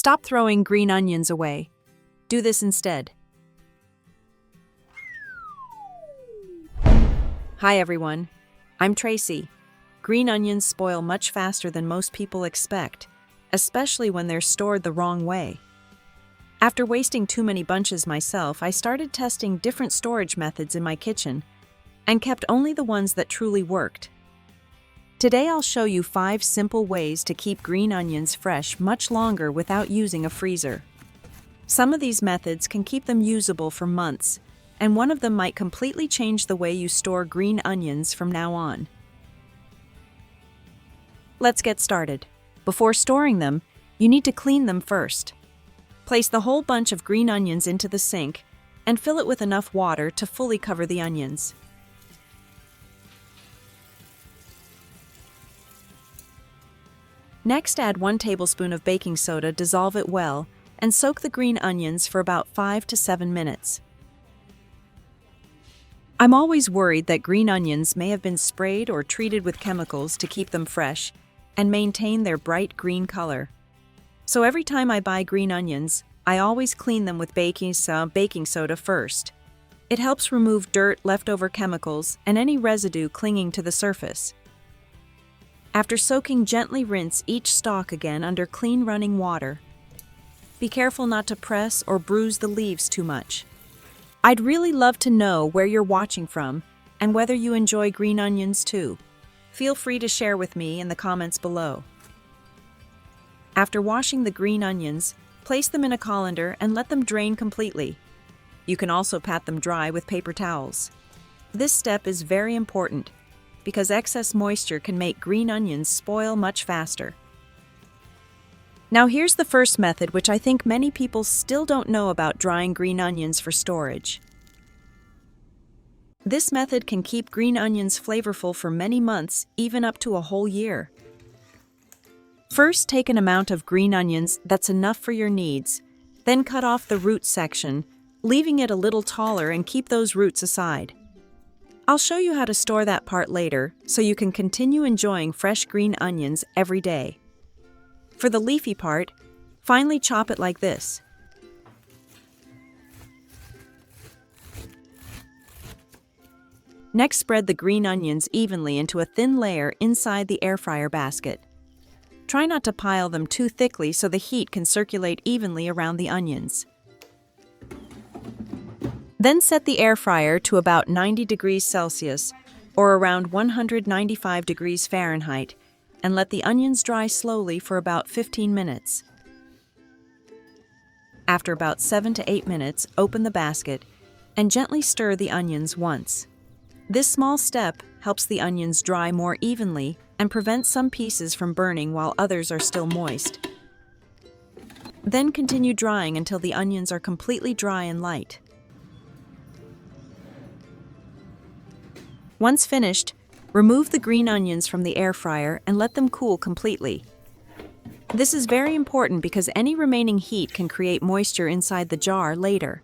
Stop throwing green onions away. Do this instead. Hi everyone, I'm Tracy. Green onions spoil much faster than most people expect, especially when they're stored the wrong way. After wasting too many bunches myself, I started testing different storage methods in my kitchen and kept only the ones that truly worked. Today I'll show you 5 simple ways to keep green onions fresh much longer without using a freezer. Some of these methods can keep them usable for months, and one of them might completely change the way you store green onions from now on. Let's get started. Before storing them, you need to clean them first. Place the whole bunch of green onions into the sink and fill it with enough water to fully cover the onions. Next, add 1 tablespoon of baking soda, dissolve it well, and soak the green onions for about 5 to 7 minutes. I'm always worried that green onions may have been sprayed or treated with chemicals to keep them fresh and maintain their bright green color. So every time I buy green onions, I always clean them with baking soda first. It helps remove dirt, leftover chemicals, and any residue clinging to the surface. After soaking, gently rinse each stalk again under clean running water. Be careful not to press or bruise the leaves too much. I'd really love to know where you're watching from and whether you enjoy green onions too. Feel free to share with me in the comments below. After washing the green onions, place them in a colander and let them drain completely. You can also pat them dry with paper towels. This step is very important because excess moisture can make green onions spoil much faster. Now here's the first method, which I think many people still don't know about drying green onions for storage. This method can keep green onions flavorful for many months, even up to a whole year. First, take an amount of green onions that's enough for your needs, then cut off the root section, leaving it a little taller, and keep those roots aside. I'll show you how to store that part later so you can continue enjoying fresh green onions every day. For the leafy part, finely chop it like this. Next, spread the green onions evenly into a thin layer inside the air fryer basket. Try not to pile them too thickly so the heat can circulate evenly around the onions. Then set the air fryer to about 90 degrees Celsius or around 195 degrees Fahrenheit and let the onions dry slowly for about 15 minutes. After about 7 to 8 minutes, open the basket and gently stir the onions once. This small step helps the onions dry more evenly and prevents some pieces from burning while others are still moist. Then continue drying until the onions are completely dry and light. Once finished, remove the green onions from the air fryer and let them cool completely. This is very important because any remaining heat can create moisture inside the jar later.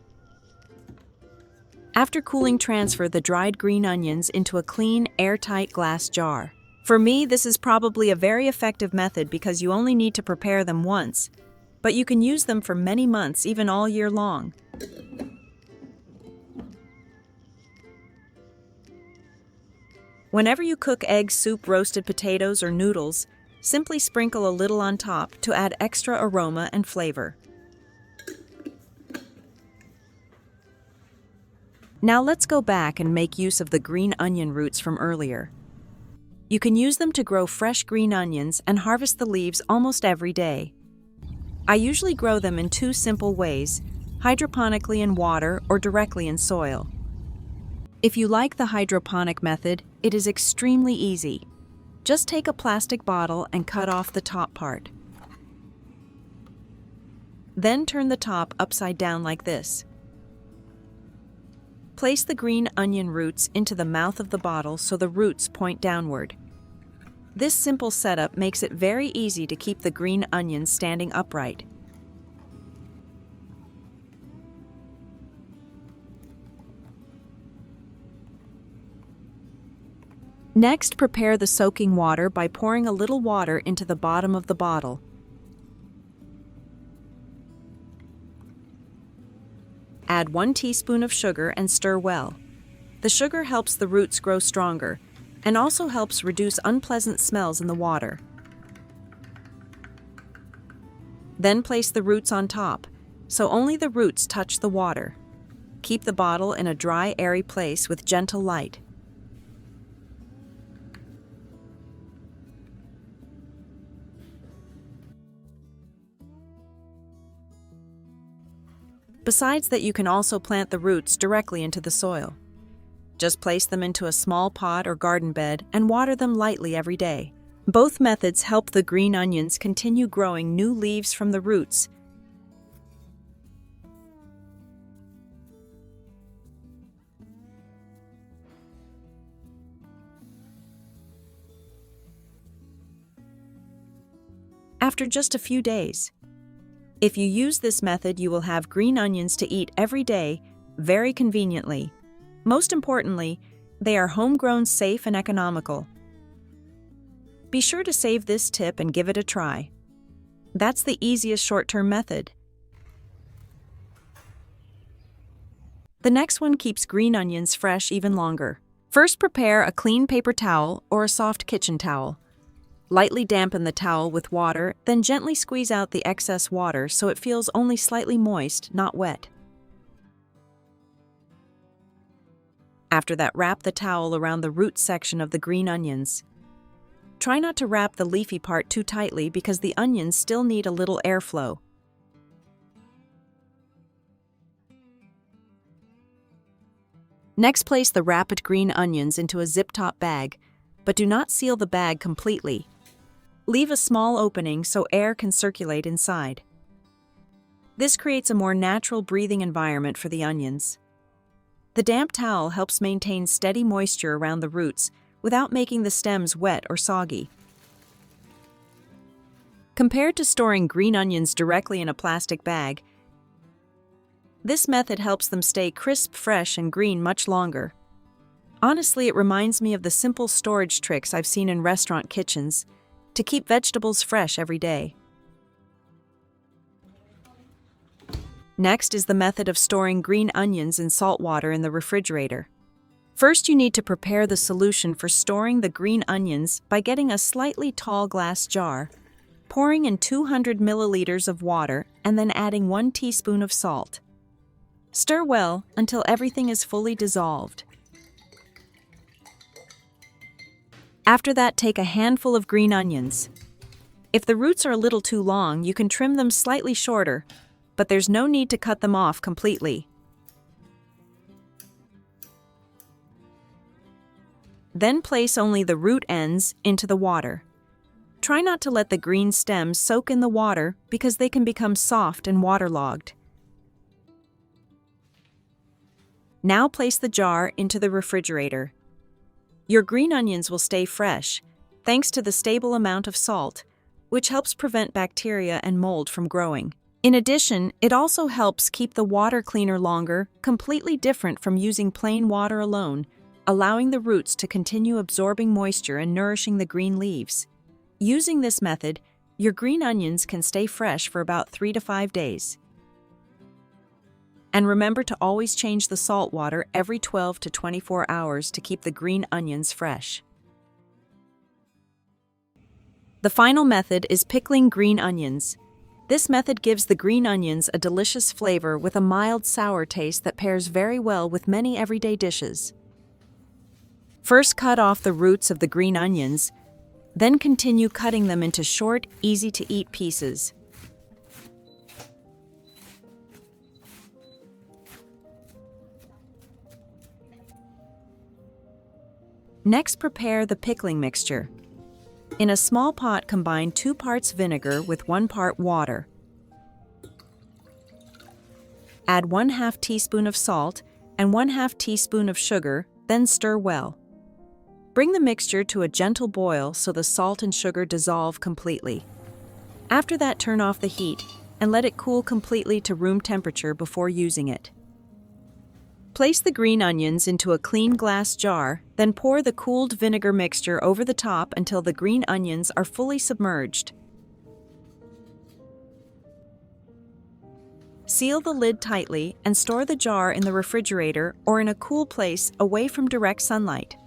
After cooling, transfer the dried green onions into a clean, airtight glass jar. For me, this is probably a very effective method because you only need to prepare them once, but you can use them for many months, even all year long. Whenever you cook eggs, soup, roasted potatoes, or noodles, simply sprinkle a little on top to add extra aroma and flavor. Now let's go back and make use of the green onion roots from earlier. You can use them to grow fresh green onions and harvest the leaves almost every day. I usually grow them in 2 simple ways: hydroponically in water or directly in soil. If you like the hydroponic method, it is extremely easy. Just take a plastic bottle and cut off the top part. Then turn the top upside down like this. Place the green onion roots into the mouth of the bottle so the roots point downward. This simple setup makes it very easy to keep the green onions standing upright. Next, prepare the soaking water by pouring a little water into the bottom of the bottle. Add 1 teaspoon of sugar and stir well. The sugar helps the roots grow stronger and also helps reduce unpleasant smells in the water. Then place the roots on top, so only the roots touch the water. Keep the bottle in a dry, airy place with gentle light. Besides that, you can also plant the roots directly into the soil. Just place them into a small pot or garden bed and water them lightly every day. Both methods help the green onions continue growing new leaves from the roots. After just a few days. If you use this method, you will have green onions to eat every day, very conveniently. Most importantly, they are homegrown, safe, and economical. Be sure to save this tip and give it a try. That's the easiest short-term method. The next one keeps green onions fresh even longer. First, prepare a clean paper towel or a soft kitchen towel. Lightly dampen the towel with water, then gently squeeze out the excess water so it feels only slightly moist, not wet. After that, wrap the towel around the root section of the green onions. Try not to wrap the leafy part too tightly because the onions still need a little airflow. Next, place the wrapped green onions into a zip-top bag, but do not seal the bag completely. Leave a small opening so air can circulate inside. This creates a more natural breathing environment for the onions. The damp towel helps maintain steady moisture around the roots without making the stems wet or soggy. Compared to storing green onions directly in a plastic bag, this method helps them stay crisp, fresh, and green much longer. Honestly, it reminds me of the simple storage tricks I've seen in restaurant kitchens to keep vegetables fresh every day. Next is the method of storing green onions in salt water in the refrigerator. First, you need to prepare the solution for storing the green onions by getting a slightly tall glass jar, pouring in 200 milliliters of water, and then adding 1 teaspoon of salt. Stir well until everything is fully dissolved. After that, take a handful of green onions. If the roots are a little too long, you can trim them slightly shorter, but there's no need to cut them off completely. Then place only the root ends into the water. Try not to let the green stems soak in the water because they can become soft and waterlogged. Now place the jar into the refrigerator. Your green onions will stay fresh, thanks to the stable amount of salt, which helps prevent bacteria and mold from growing. In addition, it also helps keep the water cleaner longer, completely different from using plain water alone, allowing the roots to continue absorbing moisture and nourishing the green leaves. Using this method, your green onions can stay fresh for about 3 to 5 days. And remember to always change the salt water every 12 to 24 hours to keep the green onions fresh. The final method is pickling green onions. This method gives the green onions a delicious flavor with a mild sour taste that pairs very well with many everyday dishes. First, cut off the roots of the green onions, then continue cutting them into short, easy-to-eat pieces. Next, prepare the pickling mixture. In a small pot, combine 2 parts vinegar with 1 part water. Add 1/2 teaspoon of salt and 1/2 teaspoon of sugar, then stir well. Bring the mixture to a gentle boil so the salt and sugar dissolve completely. After that, turn off the heat and let it cool completely to room temperature before using it. Place the green onions into a clean glass jar, then pour the cooled vinegar mixture over the top until the green onions are fully submerged. Seal the lid tightly and store the jar in the refrigerator or in a cool place away from direct sunlight.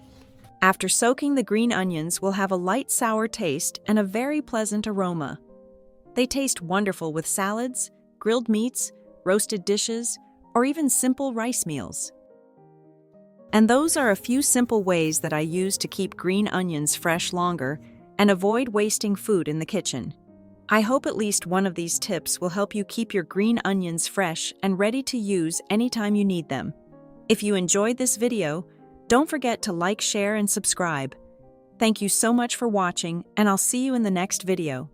After soaking, the green onions will have a light sour taste and a very pleasant aroma. They taste wonderful with salads, grilled meats, roasted dishes, or even simple rice meals. And those are a few simple ways that I use to keep green onions fresh longer and avoid wasting food in the kitchen. I hope at least one of these tips will help you keep your green onions fresh and ready to use anytime you need them. If you enjoyed this video, don't forget to like, share, and subscribe. Thank you so much for watching, and I'll see you in the next video.